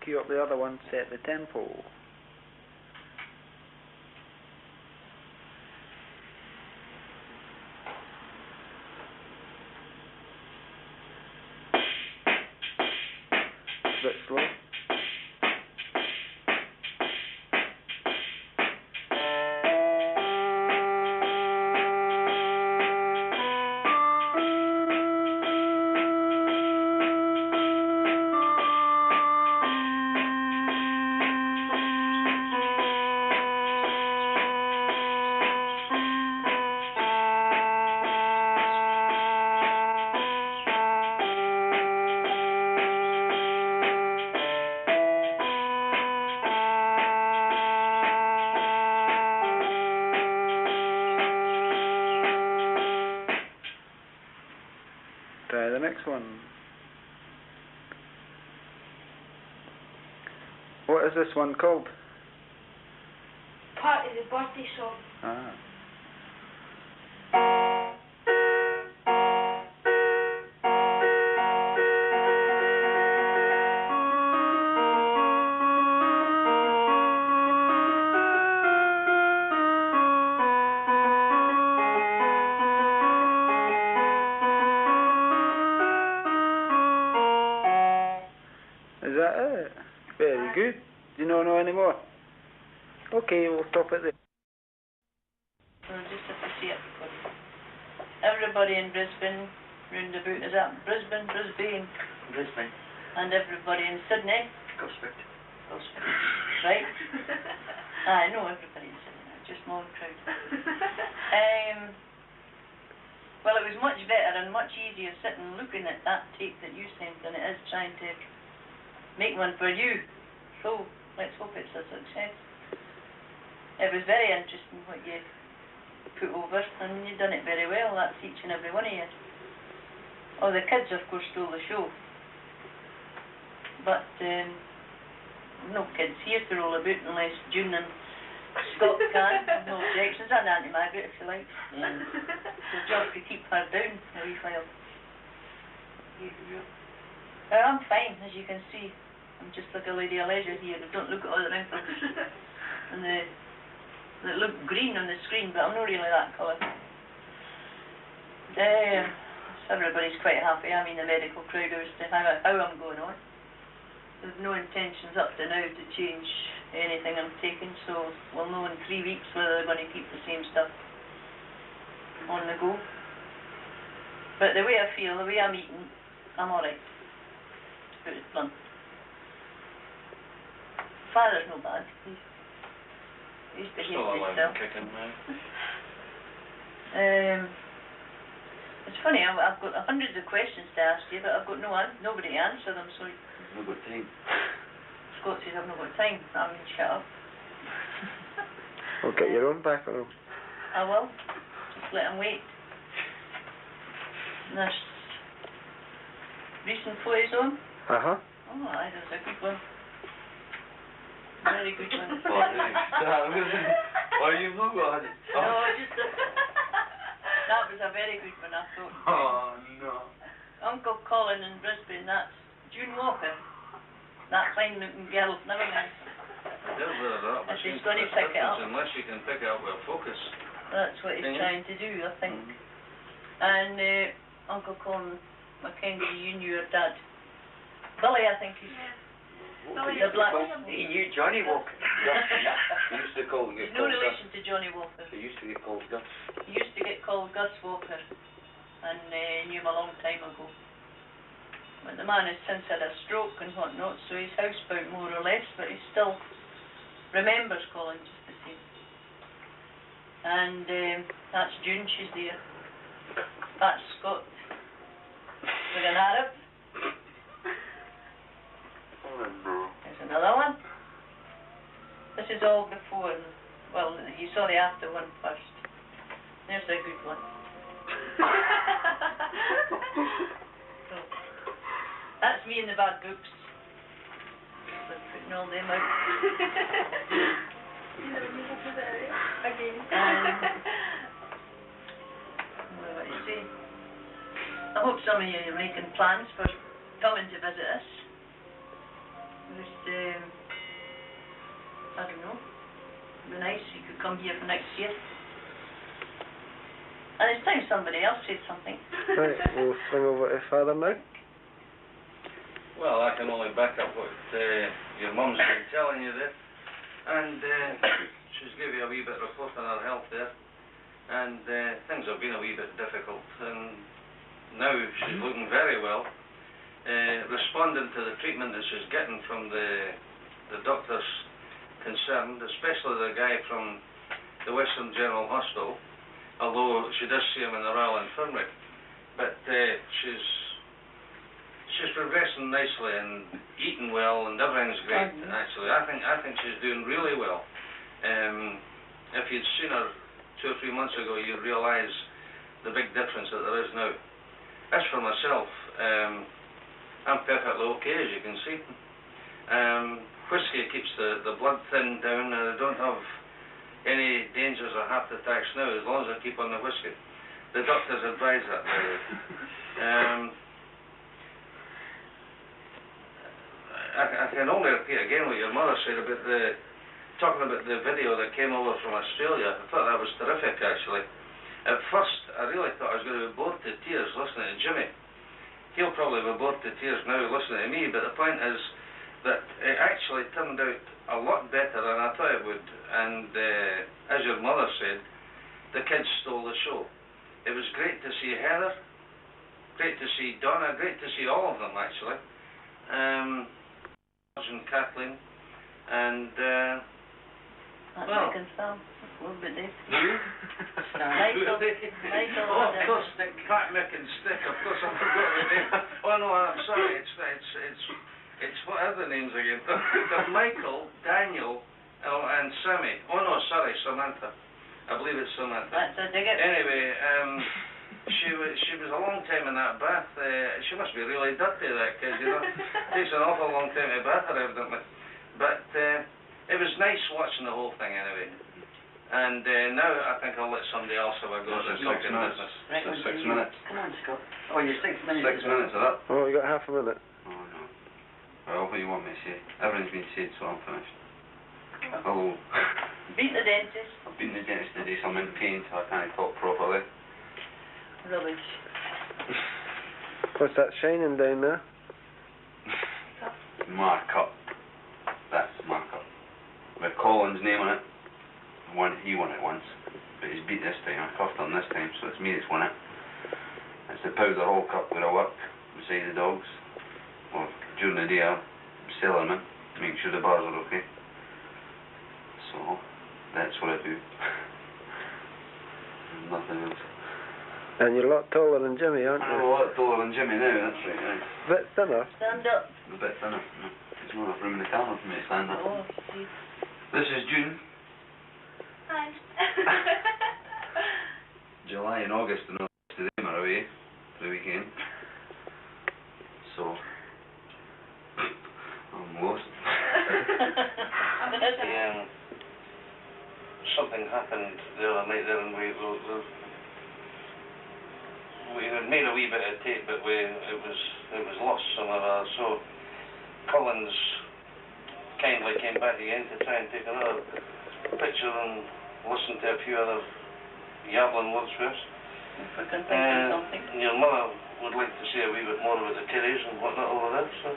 cue up the other one, set the tempo. A bit slow. Try the next one. What is this one called? Part of the birthday song. Ah. Is that it? Very good. Do you not know any more? Okay, we'll stop it there. We'll just have to see it. Everybody in Brisbane, round about, is that Brisbane? Brisbane. And everybody in Sydney? Gosford. Right? I know everybody in Sydney, just more crowd. Well, it was much better and much easier sitting looking at that tape that you sent than it is trying to make one for you. So, let's hope it's a success. It was very interesting what you put over, and you've done it very well. That's each and every one of you. Oh, the kids, of course, stole the show. But, no kids here to roll about unless June and Scott can. No objections. And Auntie Margaret, if you like. So just to keep her down a wee while. I'm fine, as you can see. I'm just like a lady of leisure here. Don't look at all the wrinkles. And they look green on the screen, but I'm not really that colour. Everybody's quite happy. I mean, the medical crowd as to how I'm going on. There's no intentions up to now to change anything I'm taking, so we'll know in 3 weeks whether they're going to keep the same stuff on the go. But the way I feel, the way I'm eating, I'm alright. To put it blunt. Father's no bad. He's behaved himself. It's funny, I've got hundreds of questions to ask you, but I've got nobody to answer them, so... No good time. Scott says I've not got time. I mean, shut up. Well, get your own back on. I will. Just let him wait. And there's recent photos on. Uh-huh. Oh, aye, that's a good one. Very good one. Why you've not got it? No, just that was a very good one, I thought. Oh, no. Uncle Colin in Brisbane, that's June Walker. That fine-looking girl, never mind. But she's going to pick it up. Unless you can pick it up with a focus. That's what he's trying to do, I think. And Uncle Colin Mackenzie, you knew your dad. Billy, I think he's... The black... He knew Johnny Walker. He used to call There's no relation to Johnny Walker. He used to get called Gus. He used to get called Gus Walker, and knew him a long time ago. But the man has since had a stroke and whatnot, so he's housebound more or less, but he still remembers Colin just the same. And that's June, she's there. That's Scott with an Arab. There's another one. This is all before, well, you saw the after one first. There's a good one. So, that's me in the bad books. So putting all them out. Again. What do you say? I hope some of you are making plans for coming to visit us. Just, I don't know. It'd be nice if you could come here for next year. And it's time somebody else said something. Right, we'll swing over to Father now. Well, I can only back up what your mum's been telling you there. And she's given you a wee bit of report on her health there. And things have been a wee bit difficult. And now she's looking very well. Responding to the treatment that she's getting from the doctors concerned, especially the guy from the Western General Hospital, although she does see him in the Royal Infirmary. But she's progressing nicely and eating well, and everything's great. Actually, I think she's doing really well. If you'd seen her 2 or 3 months ago, you'd realise the big difference that there is now. As for myself, I'm perfectly okay, as you can see. Whiskey keeps the blood thin down, and I don't have any dangers of heart attacks now, as long as I keep on the whiskey. The doctors advise that. I can only repeat again what your mother said about talking about the video that came over from Australia. I thought that was terrific, actually. At first, I really thought I was going to be bored to tears listening to Jimmy. He'll probably be bored to tears now listening to me, but the point is that it actually turned out a lot better than I thought it would. And as your mother said, the kids stole the show. It was great to see Heather, great to see Donna, great to see all of them, actually. And Kathleen, and well, Sam. What about Dave? Michael. Michael. Oh, of course, the Mick and Stick. Of course, I forgot the name. Oh no, I'm sorry. It's what are the names again? They're Michael, Daniel, and Sammy. Oh no, sorry, Samantha. I believe it's Samantha. That's a dig it. Anyway, she was a long time in that bath. She must be really dirty, that kid, you know. Takes an awful long time to bath her, evidently. But it was nice watching the whole thing, anyway. And now I think I'll let somebody else have a go at the talking business. Right, 6 minutes. Come on, Scott. Oh, you're 6 minutes. 6 minutes of that? Oh, you got half a minute. Oh no. Well, what do you want me to say? Everything's been said, so I'm finished. Hello. Beat the dentist. I've been to the dentist today, so I'm in pain, so I can't talk properly. Rubbish. What's that shining down there? Markup. That's markup. With Colin's name on it. He won it once, but he's beat this time. I cuffed him this time, so it's me that's won it. It's the powder hall cup where I work beside the dogs. Or during the day I'm selling them, make sure the bars are okay. So that's what I do. Nothing else. And you're a lot taller than Jimmy, aren't I'm you? a lot taller than Jimmy now, that's right. Yeah. Bit thinner. Stand up. I'm a bit thinner. No. There's not enough room in the car for me to stand up. Oh, see. This is June. Hi. July and August and all the rest of them are away for the weekend. So I'm lost. Something happened the other night there, and we had made a wee bit of tape, but it was lost somewhere. So Collins kindly came back again to try and take another picture and listen to a few other yabbling words first. If I can think of something. Your mother would like to say a wee bit more about the kiddies and whatnot over there, so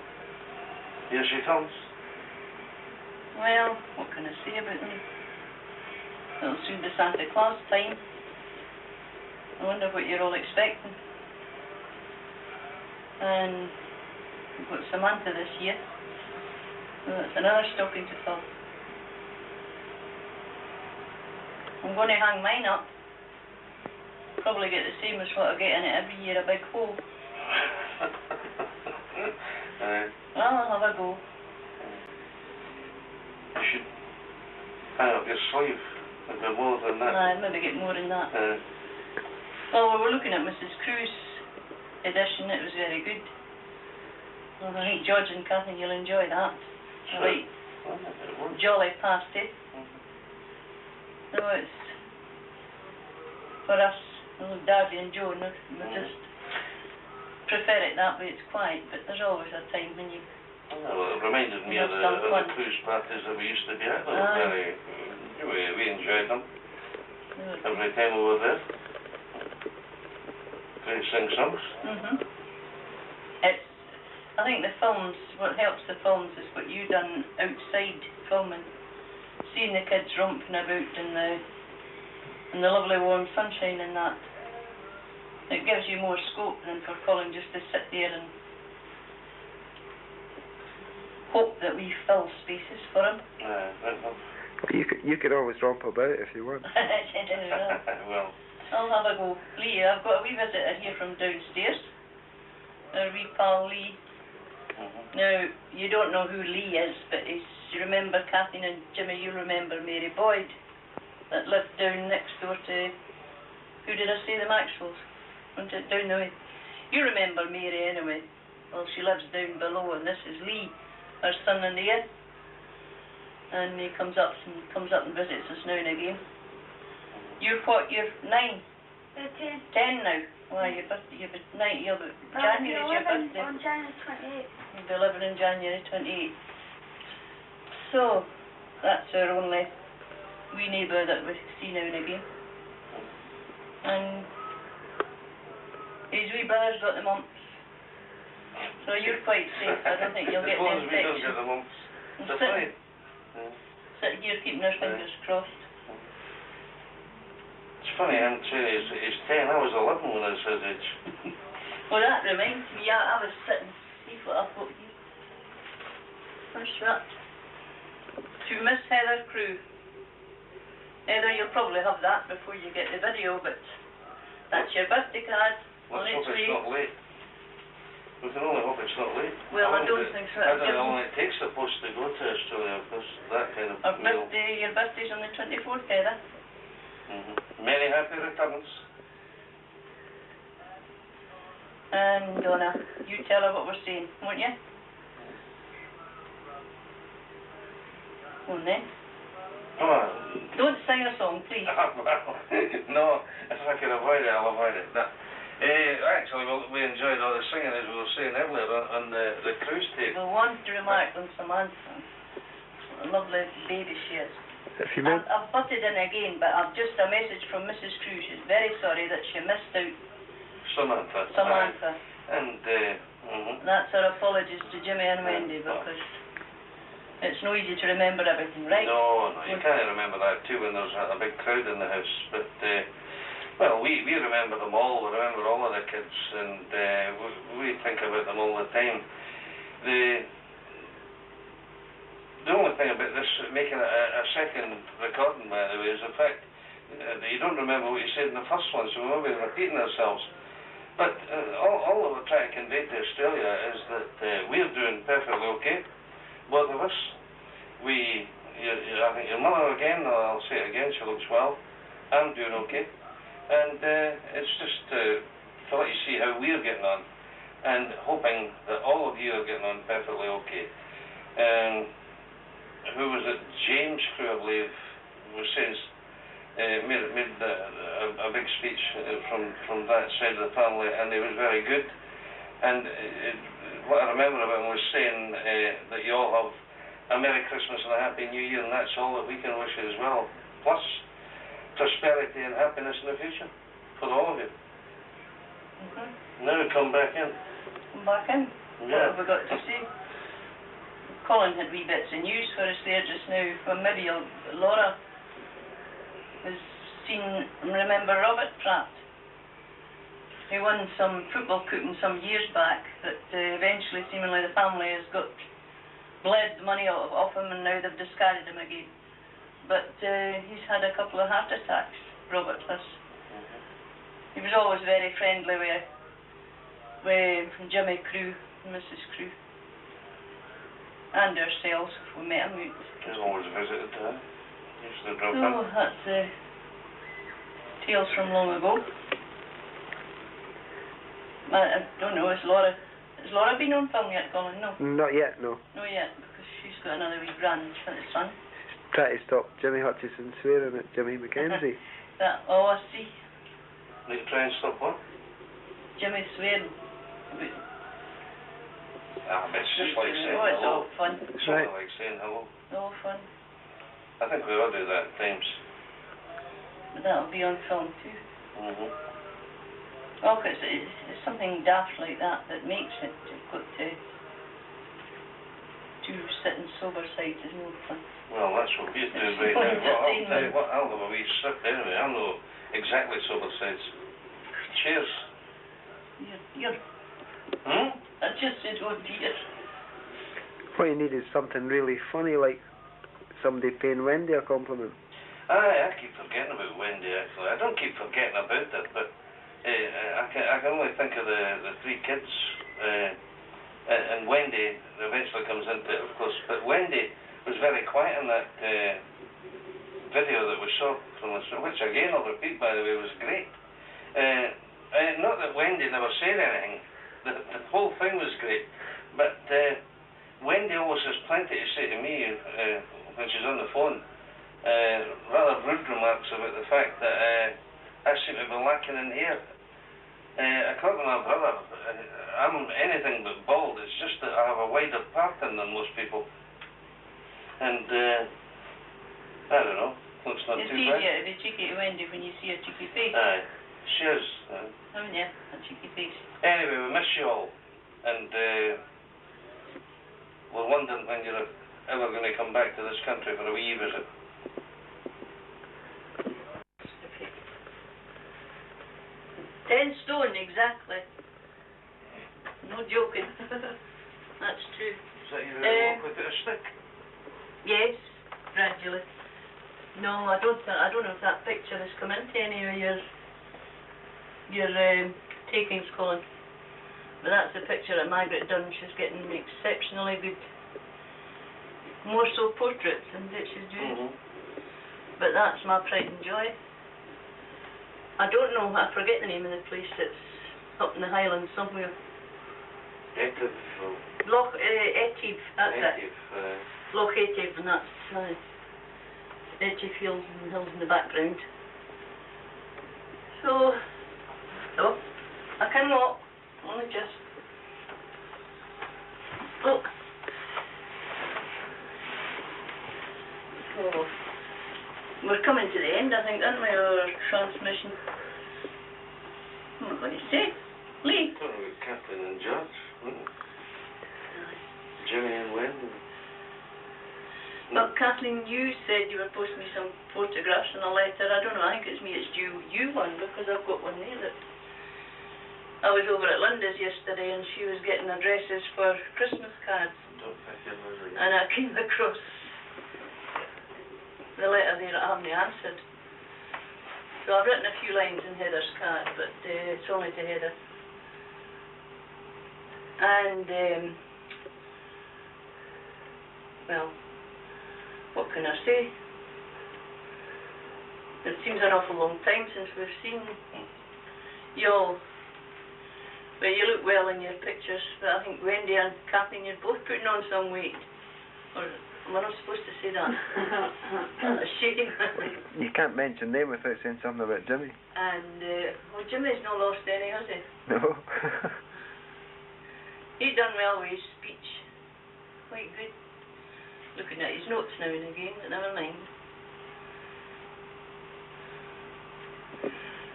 here she comes. Well, what can I say about them? It'll soon be Santa Claus time. I wonder what you're all expecting. And we've got Samantha this year. Well, that's another stocking to fill. I'm going to hang mine up. Probably get the same as what I get in it every year, a big hole. Well, I'll have a go. You should hang up your sleeve a bit more than that. I'd maybe get more than that. Well, we were looking at Mrs. Crew's edition. It was very good. Well, I think George and Kathy, you'll enjoy that. Sure. Right. Jolly pasty. So it's for us, Daddy and Joe, we just prefer it that way. It's quiet, but there's always a time when you Well, it reminded me of the cruise parties that we used to be at. They were very, we enjoyed them. Every time we were there. Great sing-songs. It's, I think the films, what helps the films is what you done outside filming. Seeing the kids romping about in the lovely warm sunshine and that. It gives you more scope than for Colin just to sit there and hope that we fill spaces for him. You could always romp about if you want. Well, I'll have a go. Lee, I've got a wee visitor here from downstairs. A wee pal Lee. Now, you don't know who Lee is, but you remember Kathleen and Jimmy, you remember Mary Boyd, that lived down next door to, who did I say, the Maxwells? Wasn't it down the way? You remember Mary anyway. Well, she lives down below, and this is Lee, her son-in-law. And he comes up and visits us now and again. You're what? You're 9? 10 now. Why, you're January is your birthday. On January 28th. You'll be 11 in January 28th. So, that's our only wee neighbour that we see now and again. And his wee brother's got the mumps. So you're quite safe. I don't think you'll get the infection. As long as we don't get the mumps. That's fine. Sitting here keeping our fingers crossed. It's funny, I'm saying he's 10, I was 11 when I was his age. Well, that reminds me, I was sitting, see what I've got here. Where's that? To Miss Heather Crew. Heather, you'll probably have that before you get the video, but that's your birthday card. Let's hope it's not late. We can only hope it's not late. Well, I don't think so. I don't know how long it takes the post to go to Australia, because that kind of mail. Your birthday's on the 24th, Heather. Many happy returns. And Donna, you tell her what we're saying, won't you? On then. Come on. Don't sing a song, please. No, if I can avoid it, I'll avoid it. No. Actually, we enjoyed all the singing, as we were saying earlier, on the cruise tape. We want to remark on Samantha. What a lovely baby she is. I've butted in again, but I've just a message from Mrs. Crew. She's very sorry that she missed out Samantha. And that's her apologies to Jimmy and Wendy, because it's no easy to remember everything, right? No, you can't remember that too when there's a big crowd in the house. But well, we remember them all. We remember all of the kids, and we think about them all the time. The only thing about this, making a second recording, by the way, is the fact that you don't remember what you said in the first one, so we're maybe repeating ourselves. But all that we're trying to convey to Australia is that we're doing perfectly okay, both of us. I think your mother again, I'll say it again, she looks well. I'm doing okay. And it's just to let you see how we're getting on, and hoping that all of you are getting on perfectly okay. Who was it? James Crew, I believe, made a big speech from that side of the family, and it was very good. And what I remember about him was saying that you all have a Merry Christmas and a Happy New Year, and that's all that we can wish you as well. Plus, prosperity and happiness in the future for all of you. Now come back in. Come back in? Yeah. What have we got to say? Colin had wee bits of news for us there just now. Well, maybe Laura has seen, remember Robert Pratt? He won some football cooking some years back, but eventually seemingly the family has got bled the money off him, and now they've discarded him again. But he's had a couple of heart attacks, Robert has. He was always very friendly with Jimmy Crew and Mrs. Crew. And ourselves, if we met him. He's always visited her. Used to drop in. Oh, that's tales from long ago. I don't know, has Laura been on film yet, Colin? No? Not yet, no. Not yet, because she's got another wee grandson. Try to stop Jimmy Hutchison swearing at Jimmy Mackenzie. I see. Try and stop what? Jimmy swearing. It's just like saying Oh, it's hello. all fun. It's Right. only like saying hello. All fun. I think we all do that at times. But that'll be on film too. Mm-hmm. Oh, 'cause it's something daft like that that makes it. You've got to two sitting sober sides is no fun. Well, that's what we're doing It's right more now. Well, I'll tell you entertainment. what, I'll have a wee sip anyway. I'm not exactly sober sides. Cheers. You're, Hmm? I just said, oh dear. What you need is something really funny, like somebody paying Wendy a compliment. Aye, I keep forgetting about Wendy actually. I don't keep forgetting about it, but I can only think of the three kids. And Wendy eventually comes into it, of course. But Wendy was very quiet in that video that we saw from us, which again, I'll repeat, by the way, was great. Not that Wendy never said anything. The whole thing was great. But Wendy always has plenty to say to me when she's on the phone. Rather rude remarks about the fact that I seem to be lacking in hair. According to my brother, I'm anything but bald. It's just that I have a wider pattern than most people. And I don't know. Looks not It's too bad. easier to be cheeky to Wendy when you see a cheeky face. Aye, she is. Haven't you? A cheeky face. Anyway, we miss you all, and we're wondering when you're ever going to come back to this country for a wee visit. 10 stone, exactly. No joking. That's true. Is that your walk without a stick? Yes, gradually. No, I don't know if that picture has come into any of your takings, Colin. But that's the picture that Margaret done. She's getting exceptionally good. More so portraits than that she's doing. But that's my pride and joy. I don't know, I forget the name of the place. It's up in the Highlands somewhere. Etive. Loch Etive, that's it. Etive. Loch Etive, and that's Etive hills and hills in the background. So, I can walk, only just. Look. Oh. We're coming to the end, I think, aren't we, our transmission? What am I going to say? Lee? Captain and George. Jimmy and Wendy. Well, Kathleen, you said you were posting me some photographs in a letter. I don't know, I think it's me, it's you one, because I've got one there that... I was over at Linda's yesterday and she was getting addresses for Christmas cards. Don't think you're losing. And I came across the letter there I haven't answered. So I've written a few lines in Heather's card, but it's only to Heather. And, well, what can I say? It seems an awful long time since we've seen you all. But you look well in your pictures. But I think Wendy and Kathleen, you're both putting on some weight. Or am I not supposed to say that? That's shame. You can't mention them without saying something about Jimmy. And, well, Jimmy's not lost any, has he? No. He's done well with his speech. Quite good. Looking at his notes now and again, but never mind.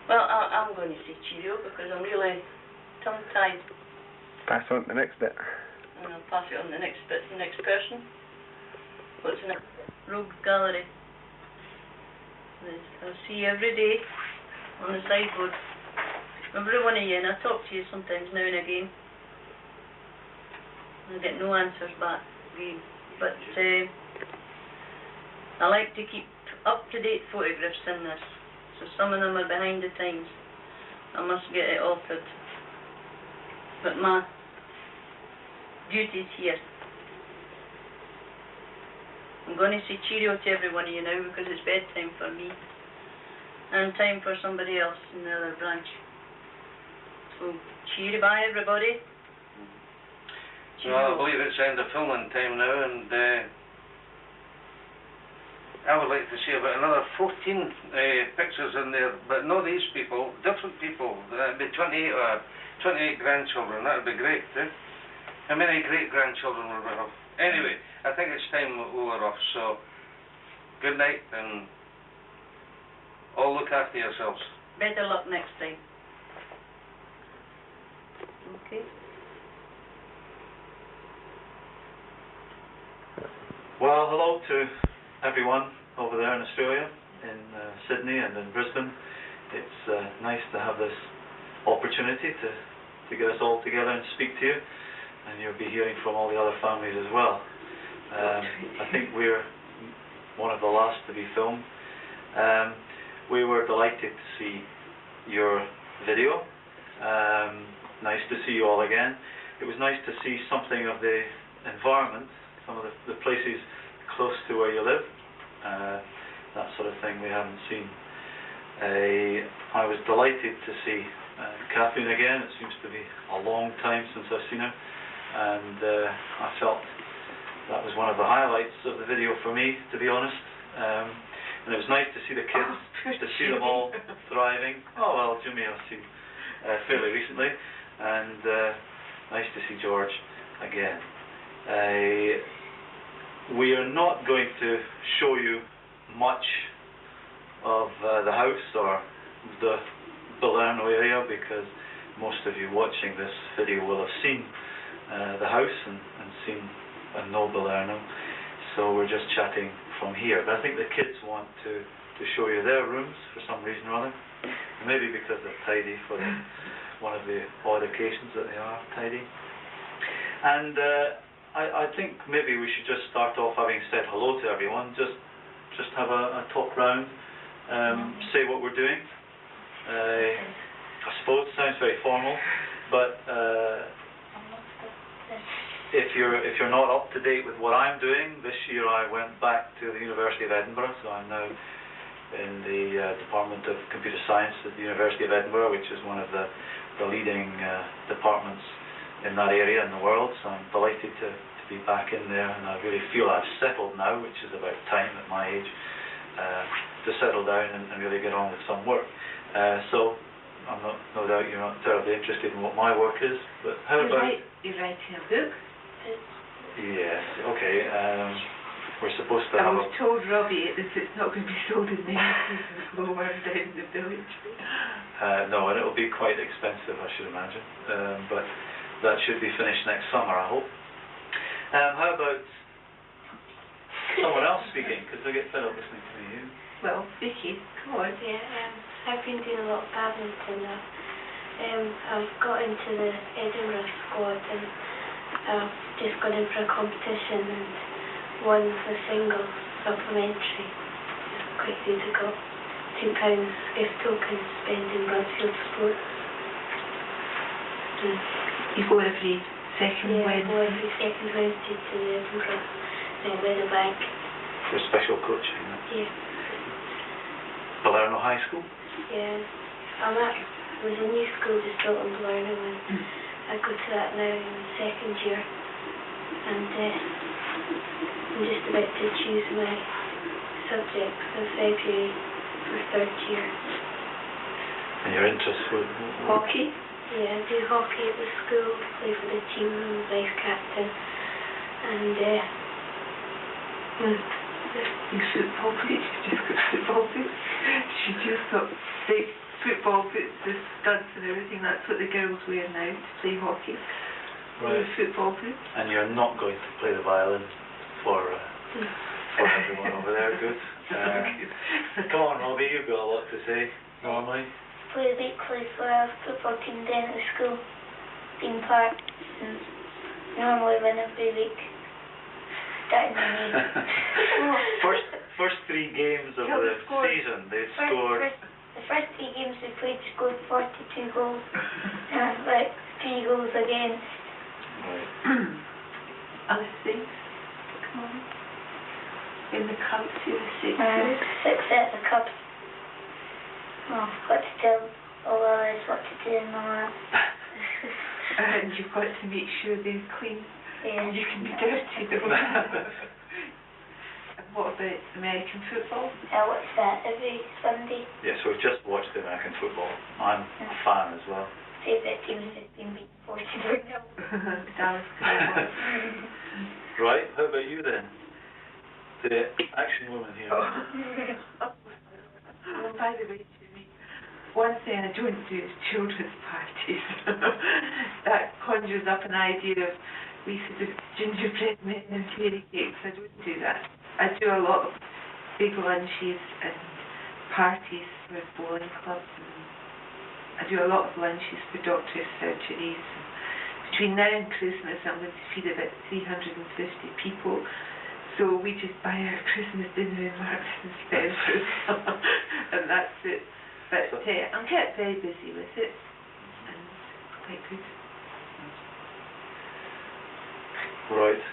Well, I'm going to say cheerio because I'm really tongue-tied. Pass on to the next bit. And I'll pass it on to the next bit, the next person. What's the next? Rogue Gallery. I'll see you every day on the sideboard. Every one of you, and I talk to you sometimes now and again. I get no answers back again. But I like to keep up-to-date photographs in this. So some of them are behind the times. I must get it altered. But my duty's here. I'm going to say cheerio to every one of you now because it's bedtime for me. And time for somebody else in the other branch. So, cheerio bye everybody. Well, I believe it's end of filming time now, and I would like to see about another 14 pictures in there, but not these people, different people. That'd be 28 grandchildren, that would be great, How many great-grandchildren will we have? Anyway, I think it's time we were off, so good night and all look after yourselves. Better luck next time. Okay. Well, hello to everyone over there in Australia, in Sydney and in Brisbane. It's nice to have this opportunity to get us all together and speak to you, and you'll be hearing from all the other families as well. I think we're one of the last to be filmed. We were delighted to see your video. Nice to see you all again. It was nice to see something of the environment, some of the places close to where you live, that sort of thing we haven't seen. I was delighted to see Catherine again. It seems to be a long time since I've seen her, and I felt that was one of the highlights of the video for me, to be honest. And it was nice to see the kids, to see them all thriving. Oh well, Jimmy I've seen fairly recently, and nice to see George again. We are not going to show you much of the house or the Balerno area, because most of you watching this video will have seen the house and seen and know Balerno, so we're just chatting from here. But I think the kids want to show you their rooms for some reason or other, maybe because they're tidy for one of the odd occasions that they are tidy. And I think maybe we should just start off, having said hello to everyone, just have a talk round, say what we're doing. I suppose it sounds very formal, but if you're not up to date with what I'm doing, this year I went back to the University of Edinburgh, so I'm now in the Department of Computer Science at the University of Edinburgh, which is one of the leading departments in that area in the world, so I'm delighted to be back in there, and I really feel I've settled now, which is about time at my age, to settle down and really get on with some work. So I'm no doubt you're not terribly interested in what my work is, but how about... You're writing a book? Yes, okay. We're supposed to have I was told, Robbie, it's not going to be sold in the lower down in the village. No, and it'll be quite expensive, I should imagine, but that should be finished next summer, I hope. How about someone else speaking, because I get fed up listening to you. Well, Vicky, come on. Yeah, I've been doing a lot of badminton now. I've got into the Edinburgh squad, and I've just got in for a competition and won the singles supplementary just quite years ago. £2 gift token to spend in Bradfield Sports. You go every second Yeah, I Wednesday? go every second Wednesday to the Edinburgh Weatherbank. For special coaching. Yeah. Balerno High School? Yeah. There's a new school just built in Balerno, and I go to that now in the second year, and I'm just about to choose my subject for February for third year. And your interest with Hockey? Yeah, I do hockey at the school, play for the team, I'm vice captain, and In football boots? She just got football boots. She just got big football boots, the studs and everything. That's what the girls wear now to play hockey. Right. Football boots. And you're not going to play the violin for everyone over there, good. Come on, Robbie, you've got a lot to say, normally. play weekly for our football team down at the school, Dean Park, and normally win every week. Starting in May. First 3 games of the season, they've scored. The first 3 games we played, scored 42 goals, and like 3 goals again. Right. Other things? Come on. In the cups, you're the 6 at the cups. Oh, I've got to tell all others what to do and all that. And you've got to make sure they're clean. Yeah. You can be dirty though. And what about American football? I watch that every Sunday. Yes, we've just watched the American football. I'm a fan as well. Favourite team has been beaten 40-0. Dallas Cowboy. Right, how about you then? The action woman here. Well, by the way, Jimmy, one thing I don't do is children's parties. That conjures up an idea of we sort of gingerbread men and fairy cakes. I don't do that. I do a lot of big lunches and parties for bowling clubs. And I do a lot of lunches for doctors' surgeries. Between now and Christmas, I'm going to feed about 350 people. So we just buy our Christmas dinner in Marks and Spencer's, and that's it. But I'm kept very busy with it, and it's quite good. Right.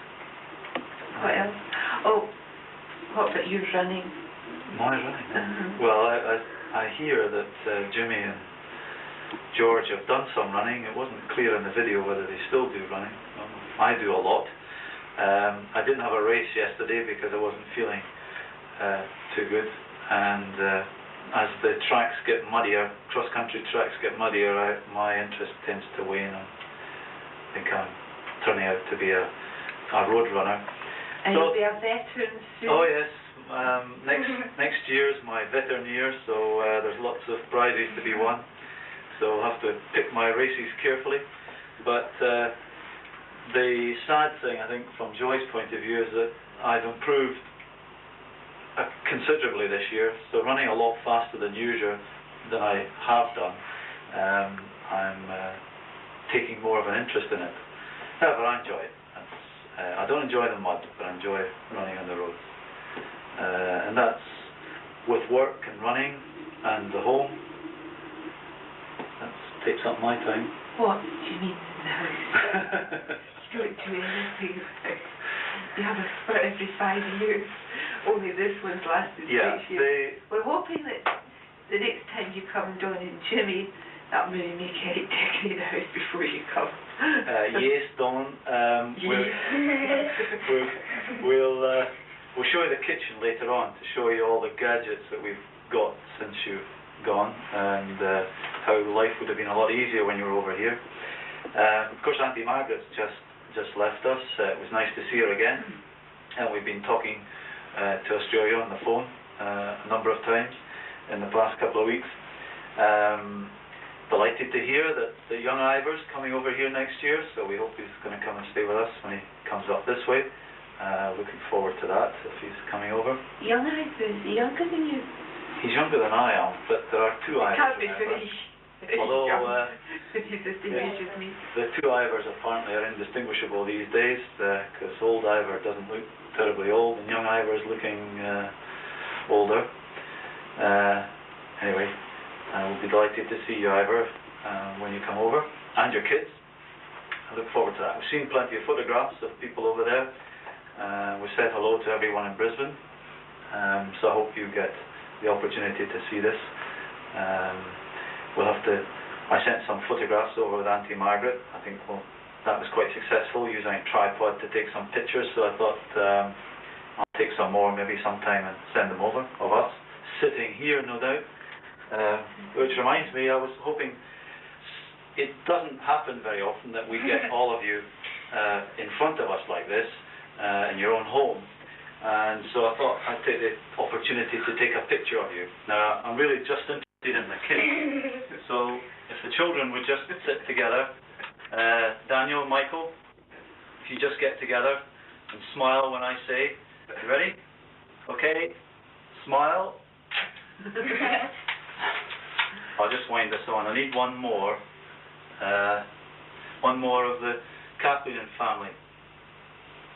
What else? Oh, what about you running? My running? Well, I hear that Jimmy and George have done some running. It wasn't clear in the video whether they still do running. I do a lot. I didn't have a race yesterday because I wasn't feeling too good, and as the tracks get muddier, cross-country tracks get muddier, my interest tends to wane. I think I'm turning out to be a road runner. And you'll be a veteran soon? Oh yes, next year's my veteran year, so there's lots of prizes to be won. So I'll have to pick my races carefully. But the sad thing, I think, from Joy's point of view, is that I've improved considerably this year. So running a lot faster than usual than I have done. I'm taking more of an interest in it. However, I enjoy it. I don't enjoy the mud, but I enjoy running on the road. And that's with work and running and the home. That takes up my time. What do you mean in the house? You don't do anything. You have a spurt every 5 years. Only this one's lasted 6 years. We're hoping that the next time you come, Don and Jimmy, that may make any decorating the house before you come. Yes, Don. We'll show you the kitchen later on to show you all the gadgets that we've got since you've gone, and how life would have been a lot easier when you were over here. Of course, Auntie Margaret's just left us. It was nice to see her again, and we've been talking to Australia on the phone a number of times in the past couple of weeks. Delighted to hear that the young Ivor's coming over here next year, so we hope he's going to come and stay with us when he comes up this way. Looking forward to that if he's coming over. Young Ivor, is he younger than you? He's younger than I am, but there are two Ivors. Can't be very Although he's the same age as me. The two Ivors apparently are indistinguishable these days, because old Ivor doesn't look terribly old, and young Ivor is looking older. Anyway, we'll be delighted to see you, Ivor, when you come over, and your kids. I look forward to that. We've seen plenty of photographs of people over there. We said hello to everyone in Brisbane, so I hope you get the opportunity to see this. I sent some photographs over with Auntie Margaret. I think that was quite successful, using a tripod to take some pictures, so I thought I'll take some more maybe sometime and send them over of us sitting here, no doubt. Which reminds me, I was hoping, it doesn't happen very often that we get all of you in front of us like this in your own home, and so I thought I'd take the opportunity to take a picture of you. Now, I'm really just interested in the kids, so if the children would just sit together, Daniel, Michael, if you just get together and smile when I say, you ready? Okay, smile. I'll just wind this on. I need one more of the Kathleen family.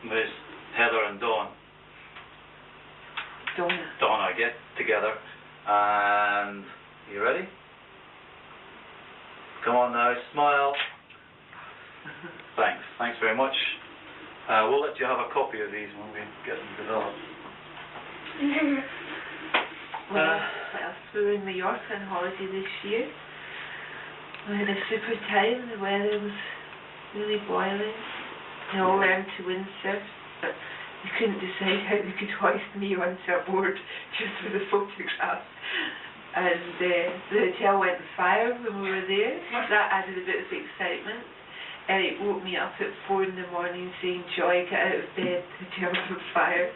There's Heather and Dawn. Donna, get together. And you ready? Come on now, smile. Thanks very much. We'll let you have a copy of these when we get them developed. We were in Mallorca on holiday this year. We had a super time. The weather was really boiling. We all learned to windsurf, but we couldn't decide how we could hoist me onto a board just for the photographs. And the hotel went on fire when we were there. That added a bit of excitement. Eric woke me up at 4 in the morning saying, Joy, get out of bed, the germs on fire.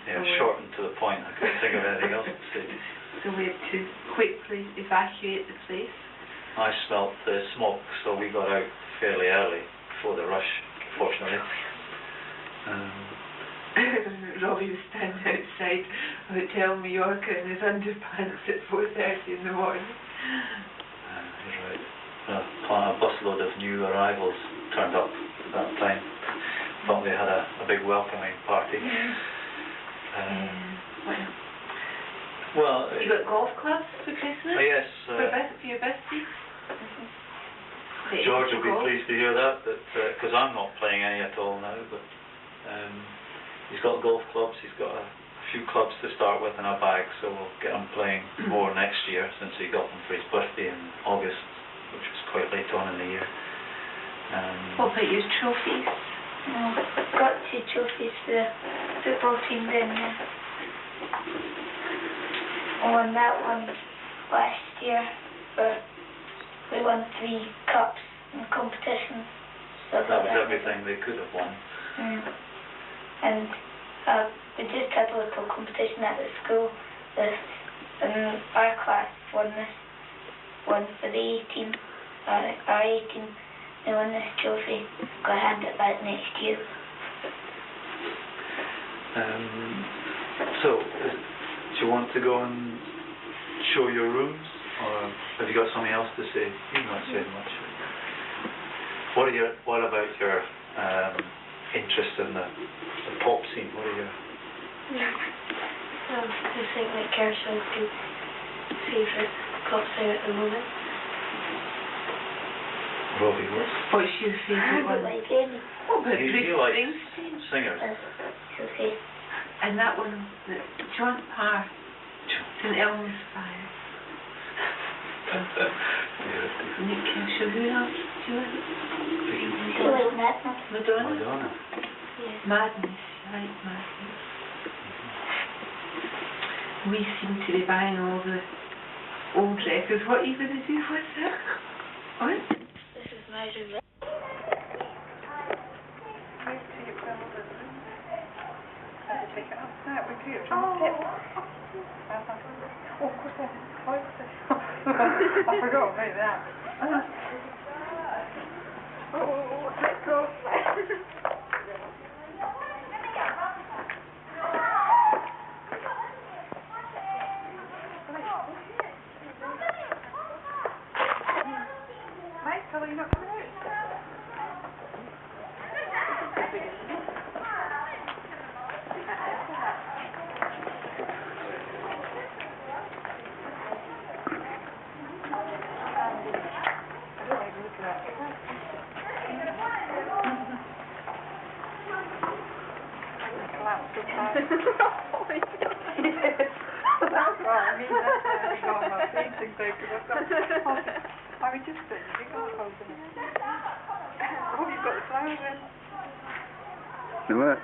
Yeah, So short and to the point. I couldn't think of anything else to say. So we had to quickly evacuate the place. I smelt the smoke, so we got out fairly early before the rush, fortunately. Robbie was standing outside Hotel Mallorca in his underpants at 4:30 in the morning. You're right. A busload of new arrivals turned up at that time. Thought they had a big welcoming party. Well, you got golf clubs for Christmas? Yes. For your birthday? George will be pleased to hear that, because I'm not playing any at all now, but he's got golf clubs, he's got a few clubs to start with in a bag, so we'll get him playing more next year, since he got them for his birthday in August, which was quite late on in the year. What about your trophies? I've got 2 trophies for the football team down there. I won that one last year, but we won 3 cups in competitions. So that was everything they could have won. And we just had a little competition at the school. And our class won this one for the A team, our A team. They won this trophy. Got to hand it back next year. So, do you want to go and show your rooms, or have you got something else to say? You've not said much. What about your interest in the pop scene? What are your... I think that Kershaw's good favourite pop singer at the moment. Robbie, what's your favourite one? Like any. What about He Bruce likes Springsteen? singers. It's okay. And that one, John Parr, St. Elmo's Fire. Nick Kershaw, who else do you like? Do you like Madness? Madonna? Yes. Madness, you like Madness. We seem to be buying all the old records. What are you going to do with it? What? This is my room. I forgot about that. Let's go. Michael, are you not coming out? That's right, I mean, that's why I've got my painting thing, because I've got, I was just putting the big holes in it. Oh, you've got the flowers in. What?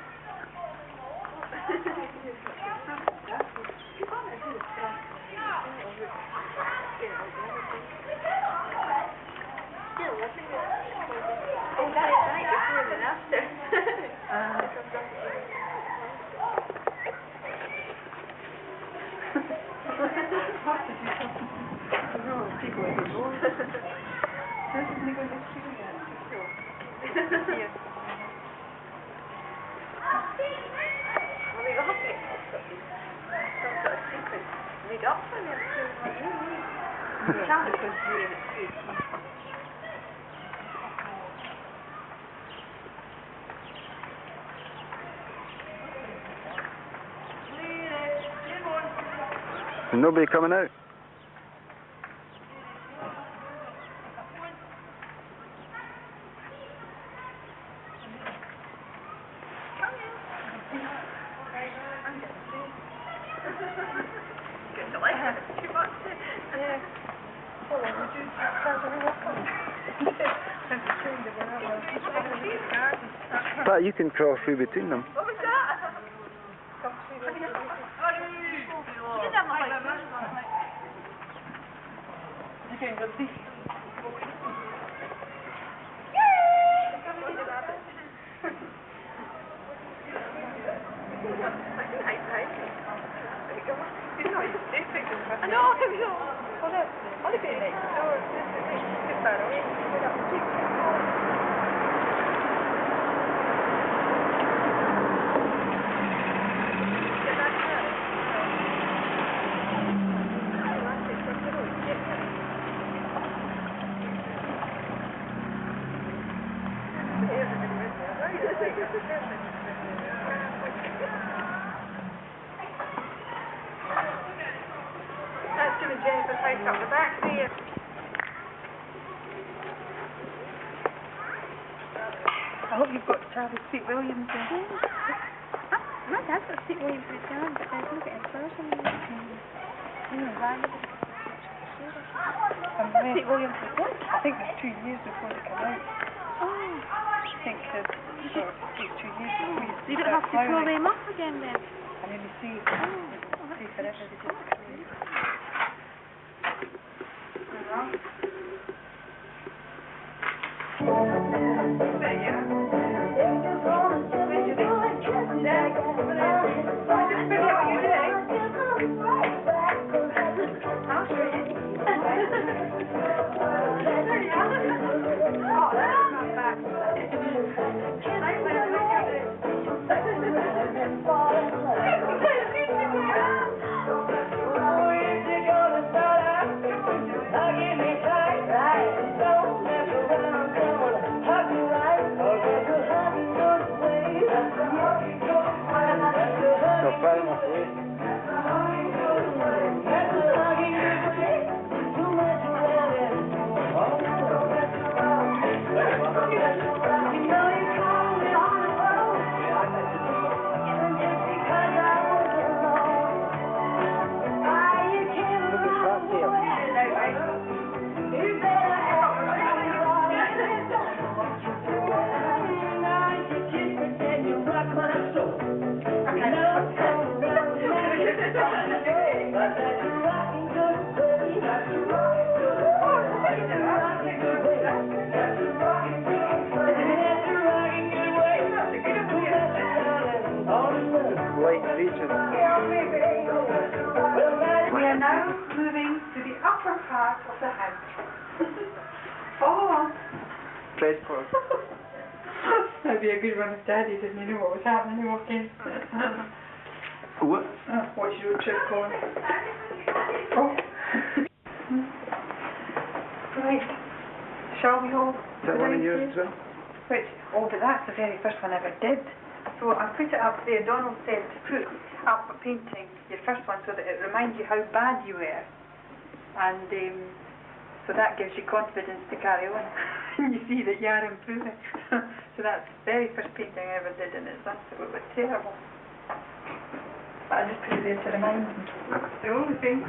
Is nobody coming out? But you can crawl through between them. What was that? You can go see. I know, I know. Well, that's only been next door. It's too far away. We're not cheap. That's doing Jennifer's house up the back there. I hope you've got Travis St. Williams there. My dad's got St. Williams for his dad, but there's no getting flowers on the van. St. Williams for what? I think it's 2 years before they come out. Oh. I think it takes 2 years before You don't have to pull them up again then? And then you see, see forever they just come out. We are now moving to the upper part of the house. Follow on. Fred Park. That'd be a good one if Daddy didn't know what was happening walking. What? What's your road trip going? Oh. Right. Shall we all? Is that one of yours as well? Which? Oh, but that's the very first one I ever did. So I put it up there. Donald said to put up a painting, your first one, so that it reminds you how bad you were. And so that gives you confidence to carry on. And you see that you are improving. So that's the very first painting I ever did, and it's absolutely terrible. But I just put it there to remind me. The only thing